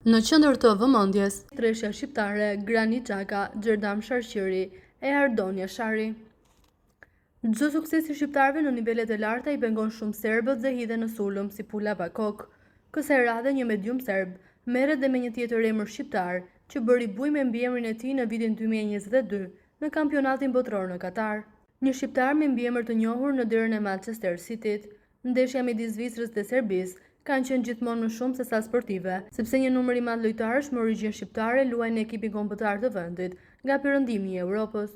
Në qendër të vëmendjes, treshja shqiptare Granit Xhaka, Xherdan Sharqiri e Ardonia Shari. Çdo sukses i shqiptarëve në nivelet e larta i pengon shumë serbët dhe hidhen në sulm si pula pa kokë. Kësaj radhe një medium serb merret dhe me një tjetër emër shqiptar që bëri bujë me mbiemrin e tij në vitin 2022 në kampionatin botror në Katar. Një shqiptar me mbiemër të njohur në derën e Manchester Cityt. Ndeshja midis Zvicrës dhe Serbisë kanë qenë gjithmonë më shumë se sa sportive, sepse një numër i madh lojtarësh me origjinë shqiptare luajnë në ekipin kombëtar të vendit nga perëndimi i Evropës.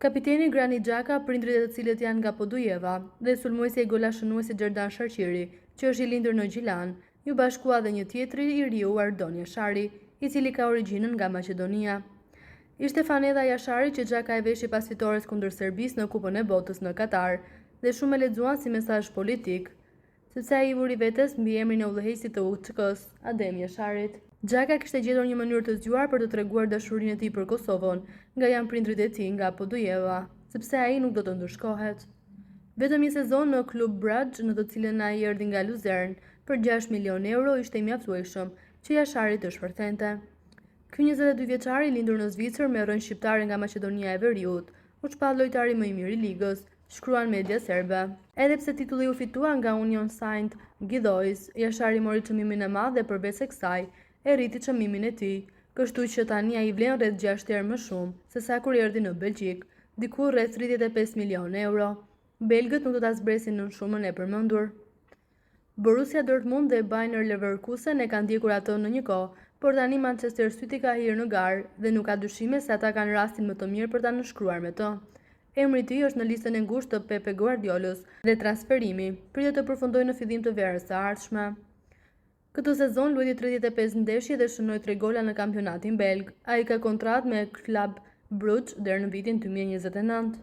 Kapiteni Granit Xhaka, prindrit e cilët janë nga Podujeva, dhe sulmuesi e gola shënuesi Xherdan Sharqiri, që është i lindur në Gjilan, ju bashkua dhe një tjetri i riu Ardonia Shari, i cili ka origjinën nga Maqedonia. Ishte fanedha Jashari që Xhaka e veshi pas fitores kundër Serbisë në Kupën e Botës në Katar, dhe shumë e lexuan si mesazh politik, sepse ai i vuri vetes mbi emrin e udhëheqësit të UÇK-s, Adem Jasharit. Xhaka kishte gjetur një mënyrë të zgjuar për të treguar dashurinë e tij për Kosovën, nga janë prindrit e tij nga Podujeva, sepse ai nuk do të ndëshkohet. Vetëm një sezon në klub Brugge, në të cilën ai erdhi nga Luzern, për 6 milion euro ishte i mjaftueshëm që Jashari të shpërthente. Ky 22 vjeçar i lindur në Zvicër me rrënjë shqiptare nga Maqedonia e Veriut, u shpall lojtari më i mirë i ligës, shkruan media serbe. Edhe pse titulli u fitua nga Union Saint-Gilloise, Jashari mori çmimin e madh dhe përveç kësaj, e rriti çmimin e tij, kështu që tani ai vlen rreth 6 herë më shumë se sa kur erdhi në Belgjik, diku rreth 35 milionë euro. Belgët nuk do ta zbresin në shumën e përmendur. Borussia Dortmund dhe Bayer Leverkusen e kanë ndjekur atë në një kohë, por tani Manchester City ka hyrë në garë dhe nuk ka dyshime se ata kanë rastin më të mirë për ta nënshkruar me të. Emri i tij është në listën e ngushtë të Pepe Guardiolës dhe transferimi pritet të përfundojë në fillim të verës së ardhshme. Këtë sezon luajti 35 ndeshje dhe shënoi 3 gola në kampionatin belg. Ai ka kontratë me Club Brugge deri në vitin 2029.